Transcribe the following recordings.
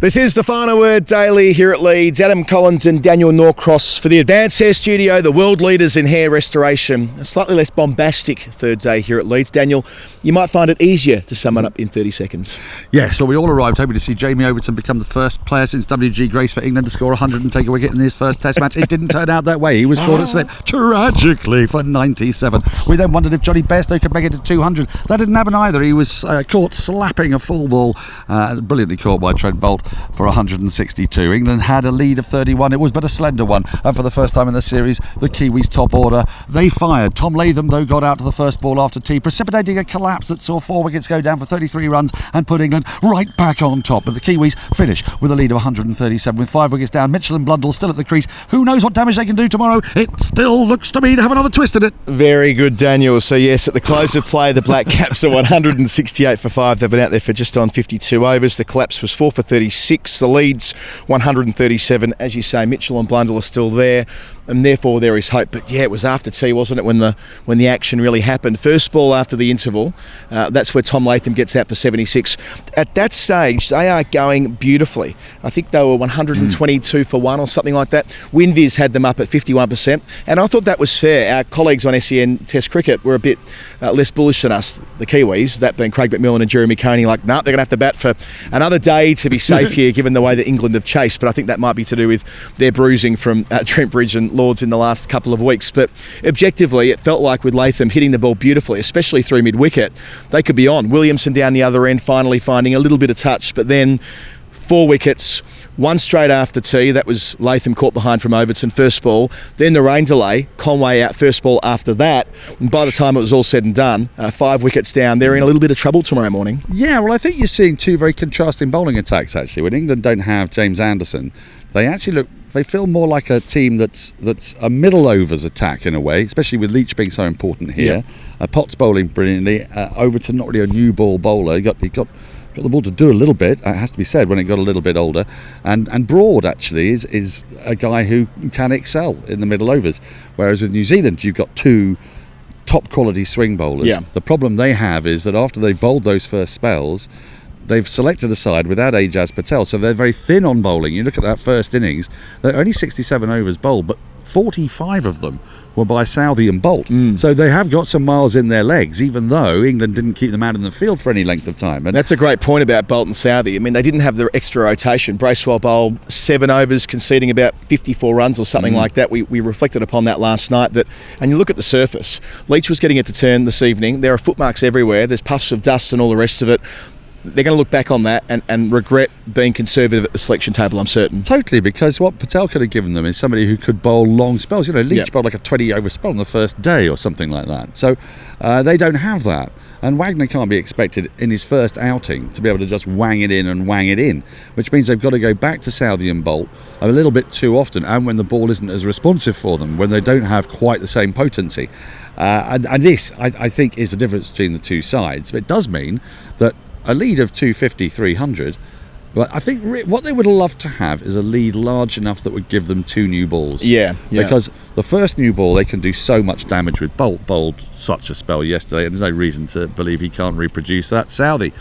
This is the Final Word Daily here at Leeds. Adam Collins and Daniel Norcross for the Advanced Hair Studio, the world leaders in hair restoration. A slightly less bombastic third day here at Leeds. Daniel, you might find it easier to sum it up in 30 seconds. Yes, well, we all arrived hoping to see Jamie Overton become the first player since W.G. Grace for England to score 100 and take a wicket in his first Test match. It didn't turn out that way. He was caught at slip tragically for 97. We then wondered if Johnny Bairstow could make it to 200. That didn't happen either. He was caught slapping a full ball, brilliantly caught by Trent Boult for 162. England had a lead of 31. It was but a slender one, and for the first time in the series, the Kiwis' top order, they fired. Tom Latham, though, got out to the first ball after tea, precipitating a collapse that saw 4 wickets go down for 33 runs and put England right back on top. But the Kiwis finish with a lead of 137 with 5 wickets down. Mitchell and Blundell still at the crease. Who knows what damage they can do tomorrow? It still looks to me to have another twist in it. Very good, Daniel. So yes, at the close of play, the Black Caps are 168 for 5. They've been out there for just on 52 overs. The collapse was 4 for 36. The lead's 137. As you say, Mitchell and Blundell are still there, and therefore there is hope. But yeah, it was after tea, wasn't it, when the action really happened. First ball after the interval, that's where Tom Latham gets out for 76. At that stage, they are going beautifully. I think they were 122 for 1 or something like that. WinViz had them up at 51%, and I thought that was fair. Our colleagues on SEN Test Cricket were a bit less bullish than us, the Kiwis, that being Craig McMillan and Jeremy Coney, like, nah, they're going to have to bat for another day to be safe here, given the way that England have chased. But I think that might be to do with their bruising from Trent Bridge and Lords in the last couple of weeks. But objectively, it felt like with Latham hitting the ball beautifully, especially through mid-wicket, they could be on. Williamson down the other end, finally finding a little bit of touch, but then 4 wickets, 1 straight after tea. That was Latham caught behind from Overton, first ball. Then the rain delay, Conway out first ball after that. And by the time it was all said and done, 5 wickets down. They're in a little bit of trouble tomorrow morning. Yeah, well, I think you're seeing 2 very contrasting bowling attacks, actually. When England don't have James Anderson, they feel more like a team that's a middle overs attack in a way, especially with Leach being so important here. Yep. Potts bowling brilliantly. Overton, not really a new ball bowler. He got the ball to do a little bit, it has to be said, when it got a little bit older. And Broad, actually, is a guy who can excel in the middle overs. Whereas with New Zealand, you've got 2 top quality swing bowlers. Yeah. The problem they have is that after they bowled those first spells, they've selected a side without Ajaz Patel, so they're very thin on bowling. You look at that first innings, they're only 67 overs bowled, but 45 of them were by Southey and Boult. So they have got some miles in their legs, even though England didn't keep them out in the field for any length of time. And that's a great point about Boult and Southey. I mean, they didn't have the extra rotation. Bracewell bowled 7 overs, conceding about 54 runs or something like that. We reflected upon that last night. And you look at the surface. Leach was getting it to turn this evening. There are footmarks everywhere. There's puffs of dust and all the rest of it. They're going to look back on that and regret being conservative at the selection table, I'm certain. Totally, because what Patel could have given them is somebody who could bowl long spells. You know, Leach bowled like a 20-over spell on the first day or something like that. So they don't have that. And Wagner can't be expected in his first outing to be able to just wang it in, which means they've got to go back to Southey and Boult a little bit too often, and when the ball isn't as responsive for them, when they don't have quite the same potency. And this, I think, is the difference between the two sides. But it does mean that a lead of 250, 300, but I think what they would love to have is a lead large enough that would give them 2 new balls. Yeah. Because the first new ball, they can do so much damage with. Boult bowled such a spell yesterday, and there's no reason to believe he can't reproduce that. Southey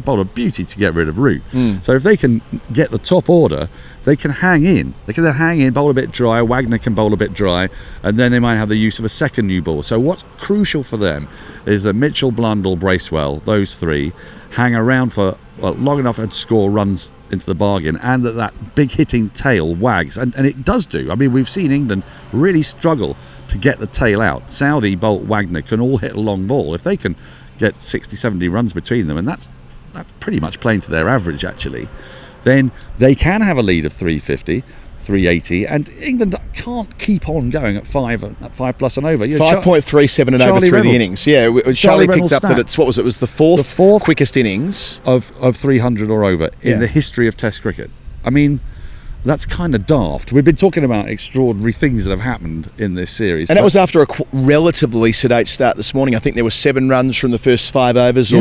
bowled a beauty to get rid of Root. So if they can get the top order, they can hang in. They can then hang in, bowl a bit dry. Wagner can bowl a bit dry, and then they might have the use of a second new ball. So what's crucial for them is that Mitchell, Blundell, Bracewell, those 3, hang around for long enough and score runs into the bargain, and that big hitting tail wags, and it does do. I mean, we've seen England really struggle to get the tail out. Southey, Boult, Wagner can all hit a long ball. If they can get 60, 70 runs between them, and that's pretty much playing to their average actually, then they can have a lead of 350, 380, and England can't keep on going at 5 plus and over. 5.37 and over through the innings. Yeah, Charlie picked up that it was the fourth quickest innings of 300 or over in the history of Test cricket. I mean, that's kind of daft. We've been talking about extraordinary things that have happened in this series. And that was after a relatively sedate start this morning. I think there were 7 runs from the first 5 overs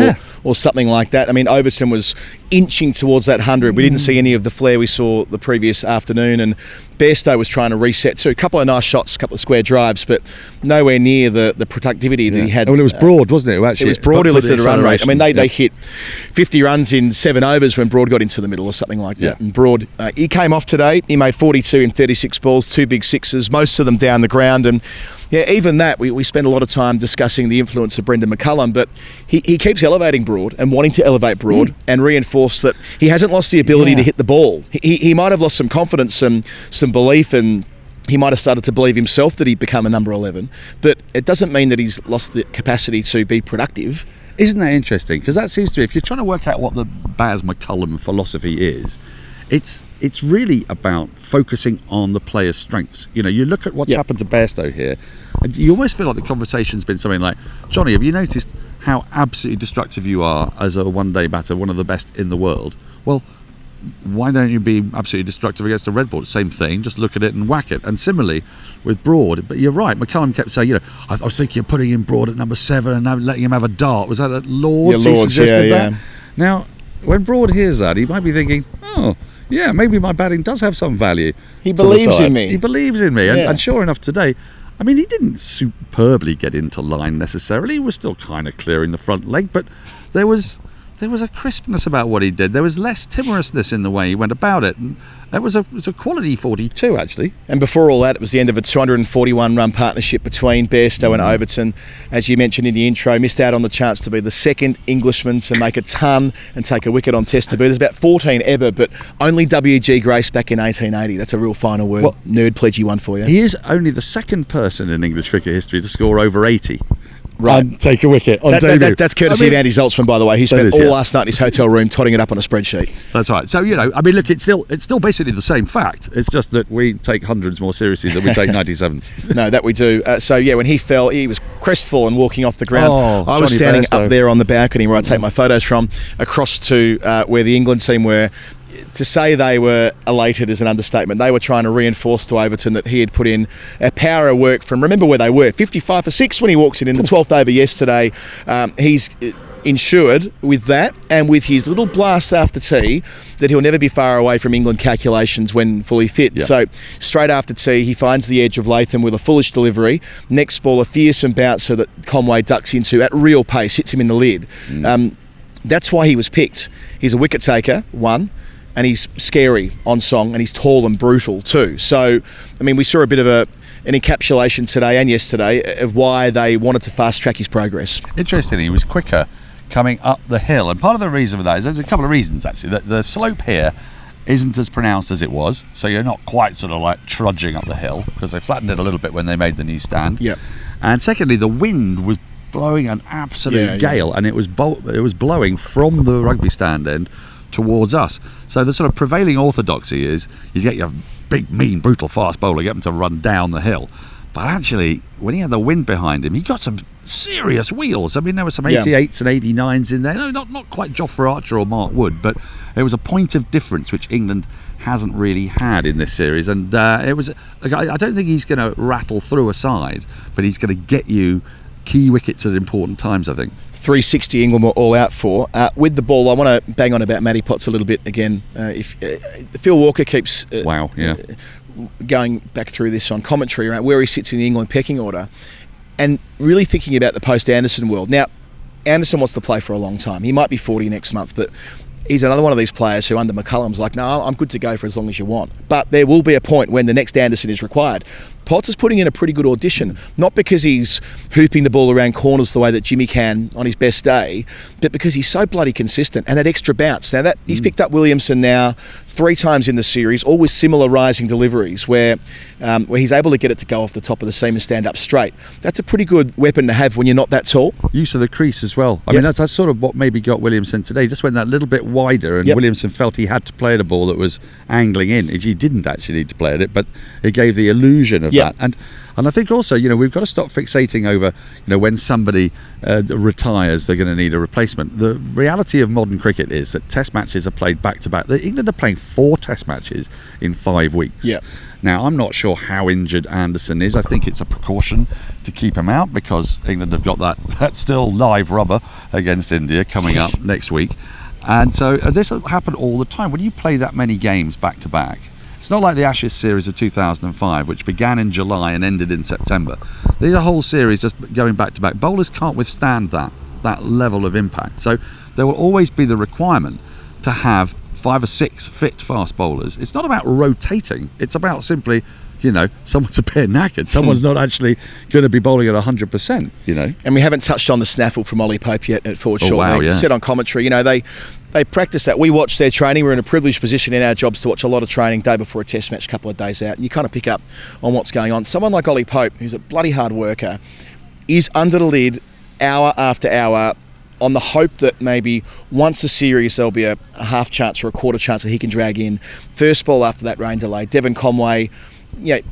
or something like that. I mean, Overton was inching towards that 100. We didn't see any of the flair we saw the previous afternoon, and Bairstow was trying to reset too. A couple of nice shots, a couple of square drives, but nowhere near the productivity that he had. Well, it was Broad, wasn't it? Who actually, it was Broad who lifted the run rate. I mean, they hit 50 runs in 7 overs when Broad got into the middle or something like that. And Broad, he came off today. He made 42 in 36 balls, 2 big sixes, most of them down the ground. And yeah, even that, we spend a lot of time discussing the influence of Brendan McCullum, but he keeps elevating Broad and wanting to elevate Broad and reinforce that he hasn't lost the ability to hit the ball. He might have lost some confidence and some belief, and he might have started to believe himself that he'd become a number 11, but it doesn't mean that he's lost the capacity to be productive. Isn't that interesting? Because that seems to be, if you're trying to work out what the Baz McCullum philosophy is, it's really about focusing on the player's strengths. You know, you look at what's happened to Bairstow here, and you almost feel like the conversation's been something like, Johnny, have you noticed how absolutely destructive you are as a one-day batter, one of the best in the world? Well, why don't you be absolutely destructive against a red ball? Same thing, just look at it and whack it. And similarly with Broad, but you're right, McCullum kept saying, I was thinking of putting in Broad at number 7 and now letting him have a dart. Was that at Lord's? Yeah, Lord's, he suggested that? Now, when Broad hears that, he might be thinking, yeah, maybe my batting does have some value. He believes in me. He believes in me. And sure enough, today, I mean, he didn't superbly get into line necessarily. He was still kind of clearing the front leg, but there was a crispness about what he did. There was less timorousness in the way he went about it. And it was a quality 42, actually. And before all that, it was the end of a 241-run partnership between Bairstow and Overton. As you mentioned in the intro, missed out on the chance to be the second Englishman to make a ton and take a wicket on Test debut. There's about 14 ever, but only W.G. Grace back in 1880. That's a real final word. Well, nerd pledgy one for you. He is only the second person in English cricket history to score over 80. Right. And take a wicket on debut. That's courtesy of Andy Zaltzman, by the way. He spent all last night in his hotel room totting it up on a spreadsheet. That's right. So, I mean, look, it's still basically the same fact. It's just that we take hundreds more seriously than we take 97s. No, that we do. When he fell, he was crestfallen walking off the ground. I was Johnny standing Bairstow up there on the balcony where I take my photos from, across to where the England team were. To say they were elated is an understatement. They were trying to reinforce to Overton that he had put in a power of work from, remember where they were, 55 for 6 when he walked in the 12th over yesterday. He's ensured with that and with his little blast after tea that he'll never be far away from England calculations when fully fit. So straight after tea, he finds the edge of Latham with a foolish delivery. Next ball, a fearsome bouncer that Conway ducks into at real pace, hits him in the lid. That's why he was picked. He's a wicket taker, one. And he's scary on song, and he's tall and brutal too. So, I mean, we saw a bit of an encapsulation today and yesterday of why they wanted to fast track his progress. Interestingly, he was quicker coming up the hill, and part of the reason for that is there's a couple of reasons actually. The slope here isn't as pronounced as it was, so you're not quite sort of like trudging up the hill because they flattened it a little bit when they made the new stand. And secondly, the wind was blowing an absolute gale, and it was blowing from the rugby stand end towards us. So the sort of prevailing orthodoxy is you get your big, mean, brutal fast bowler, get him to run down the hill. But actually, when he had the wind behind him, he got some serious wheels. I mean, there were some 88s and 89s in there. No, not quite Geoff Archer or Mark Wood, but it was a point of difference which England hasn't really had in this series. And it was, I don't think he's going to rattle through a side, but he's going to get you key wickets at important times, I think. 360 England were all out for. With the ball, I want to bang on about Matty Potts a little bit again. If Phil Walker keeps going back through this on commentary around where he sits in the England pecking order and really thinking about the post-Anderson world. Now, Anderson wants to play for a long time. He might be 40 next month, but he's another one of these players who under McCullum's like, no, I'm good to go for as long as you want. But there will be a point when the next Anderson is required. Potts is putting in a pretty good audition, not because he's hooping the ball around corners the way that Jimmy can on his best day, but because he's so bloody consistent and that extra bounce. Now, that he's picked up Williamson now 3 times in the series, all with similar rising deliveries where he's able to get it to go off the top of the seam and stand up straight. That's a pretty good weapon to have when you're not that tall. Use of the crease as well. I mean, that's sort of what maybe got Williamson today. He just went that little bit wider, and Williamson felt he had to play at a ball that was angling in. He didn't actually need to play at it, but it gave the illusion of that. And I think also, we've got to stop fixating over, when somebody retires, they're going to need a replacement. The reality of modern cricket is that Test matches are played back to back. England are playing 4 Test matches in 5 weeks. Now, I'm not sure how injured Anderson is. I think it's a precaution to keep him out because England have got that still live rubber against India coming up next week. And so this happened all the time. When you play that many games back to back, it's not like the Ashes series of 2005, which began in July and ended in September. There's a whole series just going back to back. Bowlers can't withstand that level of impact. So there will always be the requirement to have 5 or 6 fit fast bowlers. It's not about rotating. It's about simply, someone's a bit knackered. Someone's not actually going to be bowling at 100%, And we haven't touched on the snaffle from Ollie Pope yet at forward short leg. Yeah. Said on commentary, they practice that. We watch their training. We're in a privileged position in our jobs to watch a lot of training day before a test match, a couple of days out, and you kind of pick up on what's going on. Someone like Ollie Pope, who's a bloody hard worker, is under the lid hour after hour on the hope that maybe once a series there'll be a half chance or a quarter chance that he can drag in. First ball after that rain delay, Devon Conway,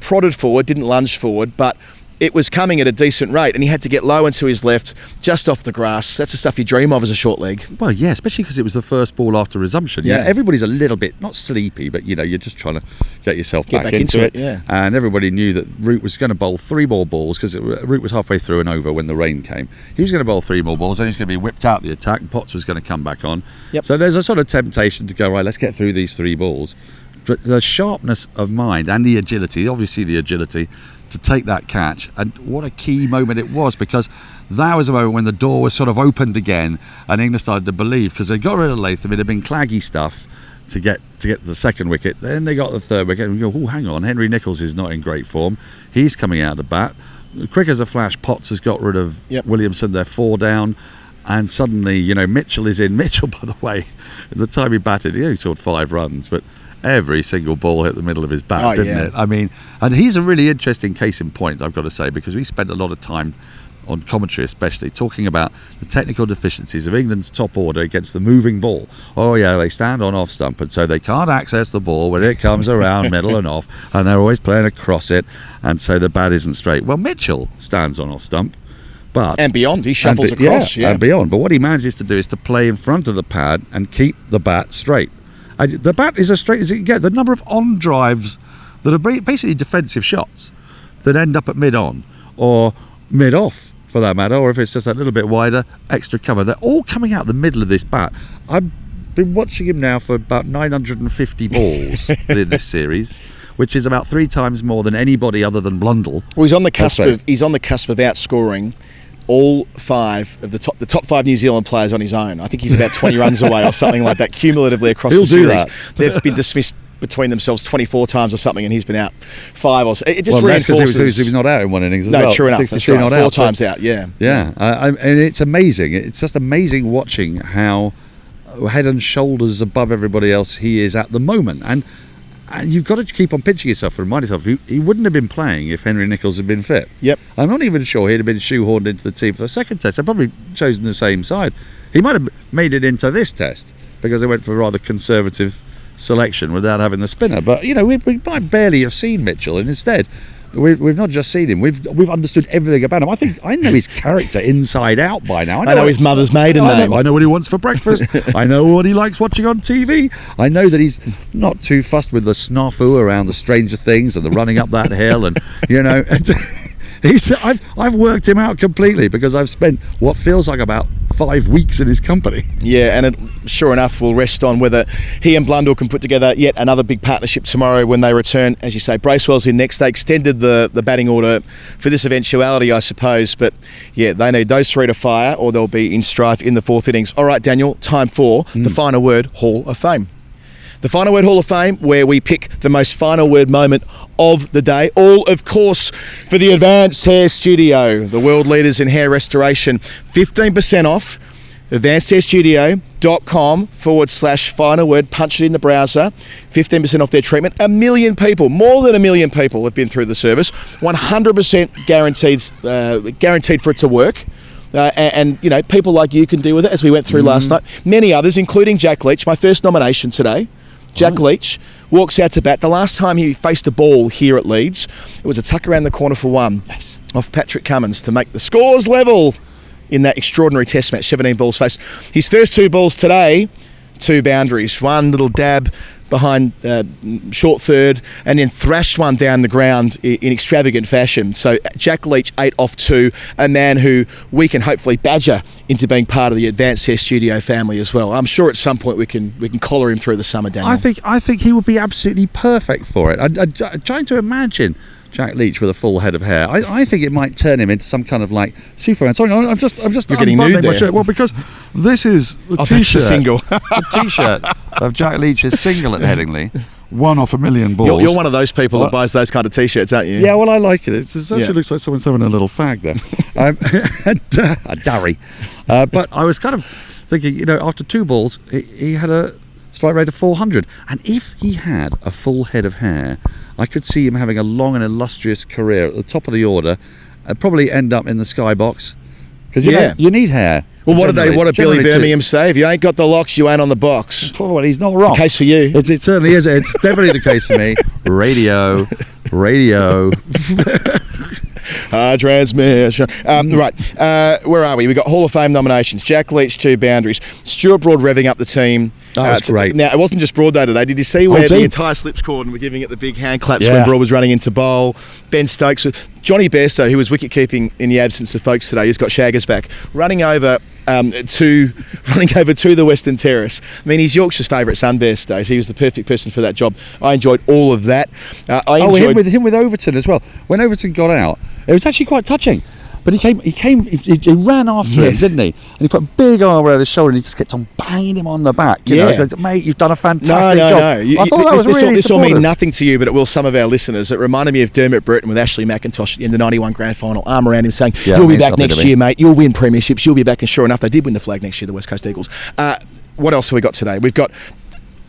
prodded forward, didn't lunge forward, but it was coming at a decent rate, and he had to get low into his left, just off the grass. That's the stuff you dream of as a short leg. Well, yeah, especially because it was the first ball after resumption. Yeah, everybody's a little bit, not sleepy, but, you're just trying to get yourself back into it. Yeah. And everybody knew that Root was going to bowl 3 more balls, because Root was halfway through and over when the rain came. He was going to bowl 3 more balls, then he was going to be whipped out the attack, and Potts was going to come back on. Yep. So there's a sort of temptation to go, right, let's get through these 3 balls. But the sharpness of mind and the agility to take that catch, and what a key moment it was, because that was a moment when the door was sort of opened again and England started to believe, because they got rid of Latham. It had been claggy stuff to get the second wicket, then they got the third wicket, and we go, oh, hang on, Henry Nicholls is not in great form, he's coming out of the bat. Quick as a flash, Potts has got rid of Williamson, they're 4 down, and suddenly Mitchell is in. Mitchell, by the way, at the time he batted, he only scored 5 runs, but every single ball hit the middle of his bat, didn't it? I mean, and he's a really interesting case in point, I've got to say, because we spent a lot of time on commentary especially talking about the technical deficiencies of England's top order against the moving ball. Oh yeah, they stand on off stump, and so they can't access the ball when it comes around middle and off, and they're always playing across it, and so the bat isn't straight. Well, Mitchell stands on off stump, and beyond, he shuffles across, and beyond. But what he manages to do is to play in front of the pad and keep the bat straight. The bat is as straight as it can get. The number of on drives that are basically defensive shots that end up at mid-on or mid-off, for that matter, or if it's just a little bit wider, extra cover, they're all coming out the middle of this bat. I've been watching him now for about 950 balls in this series, which is about 3 times more than anybody other than Blundell. Well, he's on the cusp of outscoring all 5 of the top 5 New Zealand players on his own. I think he's about 20 runs away or something like that cumulatively across the series. They've been dismissed between themselves 24 times or something, and he's been out 5 or so. It just reinforces. He was not out in one innings as well. No, true enough. That's right. 4 times out. Yeah. And it's amazing. It's just amazing watching how head and shoulders above everybody else he is at the moment. And you've got to keep on pinching yourself and remind yourself he wouldn't have been playing if Henry Nicholls had been fit. Yep. I'm not even sure he'd have been shoehorned into the team for the second test. I'd probably chosen the same side. He might have made it into this test because they went for a rather conservative selection without having the spinner. But we might barely have seen Mitchell, and instead we've not just seen him, we've understood everything about him. I think I know his character inside out by now. I know his mother's maiden name. I know what he wants for breakfast. I know what he likes watching on TV. I know that he's not too fussed with the snafu around the Stranger Things and the running up that hill, and I've worked him out completely because I've spent what feels like about 5 weeks in his company. Yeah, and sure enough, we'll rest on whether he and Blundell can put together yet another big partnership tomorrow when they return. As you say, Bracewell's in next. They extended the batting order for this eventuality, I suppose. But yeah, they need those 3 to fire, or they'll be in strife in the 4th innings. All right, Daniel, time for the Final Word Hall of Fame. The Final Word Hall of Fame, where we pick the most final word moment of the day. All, of course, for the Advanced Hair Studio, the world leaders in hair restoration. 15% off, advancedhairstudio.com/final word. Punch it in the browser. 15% off their treatment. 1 million people, more than 1 million people have been through the service. 100% guaranteed for it to work. And people like you can deal with it, as we went through last night. Many others, including Jack Leach, my first nomination today. Jack Leach walks out to bat. The last time he faced a ball here at Leeds, it was a tuck around the corner for 1 off Patrick Cummins to make the scores level in that extraordinary test match, 17 balls faced. His first 2 balls today, 2 boundaries. 1 little dab behind short third, and then thrashed one down the ground in extravagant fashion. So Jack Leach 8 off 2, a man who we can hopefully badger into being part of the Advanced Test Studio family as well. I'm sure at some point we can collar him through the summer, Daniel. I think he would be absolutely perfect for it. I'm trying to imagine Jack Leach with a full head of hair. I think it might turn him into some kind of like Superman. Sorry, I'm just You're getting nude there. Shirt. Well, because this is the That's T-shirt. the single. The T-shirt of Jack Leach's single at Headingley. 1 off a million balls. You're one of those people that buys those kind of T-shirts, aren't you? Yeah, well, I like it. It actually looks like someone's having a little fag there. A darry. But I was kind of thinking, after 2 balls, he had a strike rate of 400. And if he had a full head of hair, I could see him having a long and illustrious career at the top of the order and probably end up in the skybox. Because you need hair. Well, what did Billy Birmingham say? If you ain't got the locks, you ain't on the box. Well, he's not wrong. It's the case for you. It certainly is. It's definitely the case for me. Radio. Transmission. Right, where are we? We got Hall of Fame nominations. Jack Leach, 2 boundaries. Stuart Broad revving up the team. That's great. Now, it wasn't just Broad Day today. Did you see where the entire slips cordon were giving it the big hand claps when Broad was running into bowl? Ben Stokes, Johnny Bairstow, who was wicket keeping in the absence of folks today, who's got Shaggers back, running over to the Western Terrace. I mean, he's Yorkshire's favourite son, Bairstow, so he was the perfect person for that job. I enjoyed all of that. Him with Overton as well. When Overton got out, it was actually quite touching. But he ran after him, didn't he? And he put a big arm around his shoulder and he just kept on banging him on the back. You know, said, mate, you've done a fantastic job. No. I thought that was really this will supportive. mean nothing to you, but it will some of our listeners. It reminded me of Dermot Brereton with Ashley McIntosh in the 91 grand final, arm around him saying, you'll be back next year, mate. You'll win premierships. You'll be back. And sure enough, they did win the flag next year, the West Coast Eagles. What else have we got today? We've got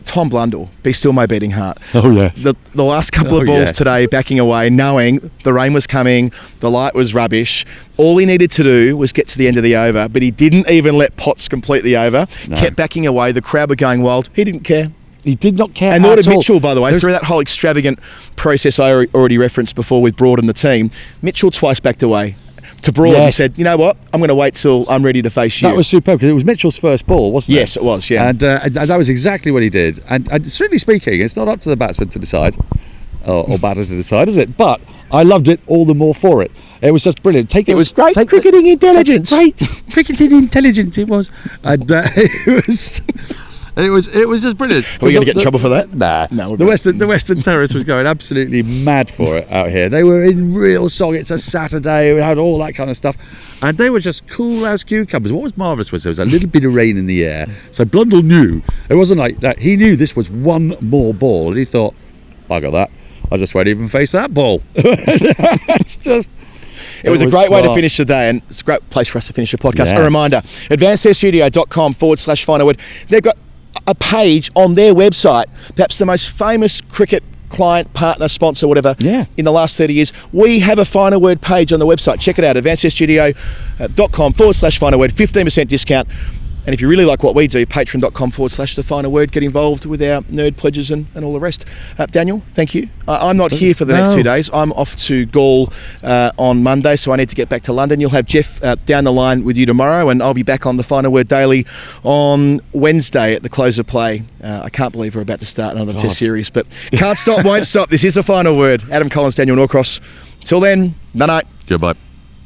Tom Blundell, Be Still My Beating Heart. Oh, yes. The last couple of balls today, backing away, knowing the rain was coming, the light was rubbish. All he needed to do was get to the end of the over, but he didn't even let Potts complete the over. No. Kept backing away. The crowd were going wild. He didn't care. He did not care. And nor did Mitchell, by the way, through that whole extravagant process I already referenced before with Broad and the team. Mitchell twice backed away to Broad and said, you know what, I'm going to wait till I'm ready to face you. That was superb because it was Mitchell's first ball, wasn't it? Yes, it was, yeah. And that was exactly what he did. And strictly speaking, it's not up to the batsman to decide, or batter to decide, is it? But I loved it all the more for it. It was just brilliant. It was great cricketing intelligence. Great cricketing intelligence it was. And it was just brilliant. Are we going to get in trouble for that? Nah. No. The Western Terrace was going absolutely mad for it out here. They were in real song. It's a Saturday. We had all that kind of stuff. And they were just cool as cucumbers. What was marvellous was there was a little bit of rain in the air. So Blundell knew. It wasn't like that. He knew this was one more ball. And he thought, I got that. I just won't even face that ball. It's just... It was a great way to finish the day, and it's a great place for us to finish the podcast. Yes. A reminder, advancedteststudio.com/final word. They've got a page on their website, perhaps the most famous cricket client, partner, sponsor, whatever, in the last 30 years. We have a final word page on the website. Check it out, advancedteststudio.com/final word, 15% discount. And if you really like what we do, patreon.com/the final word. Get involved with our nerd pledges and all the rest. Daniel, thank you. I'm not here for the next 2 days. I'm off to Gaul on Monday, so I need to get back to London. You'll have Geoff down the line with you tomorrow, and I'll be back on the Final Word Daily on Wednesday at the close of play. I can't believe we're about to start another test series, but can't stop, won't stop. This is the Final Word. Adam Collins, Daniel Norcross. Till then, night. Goodbye.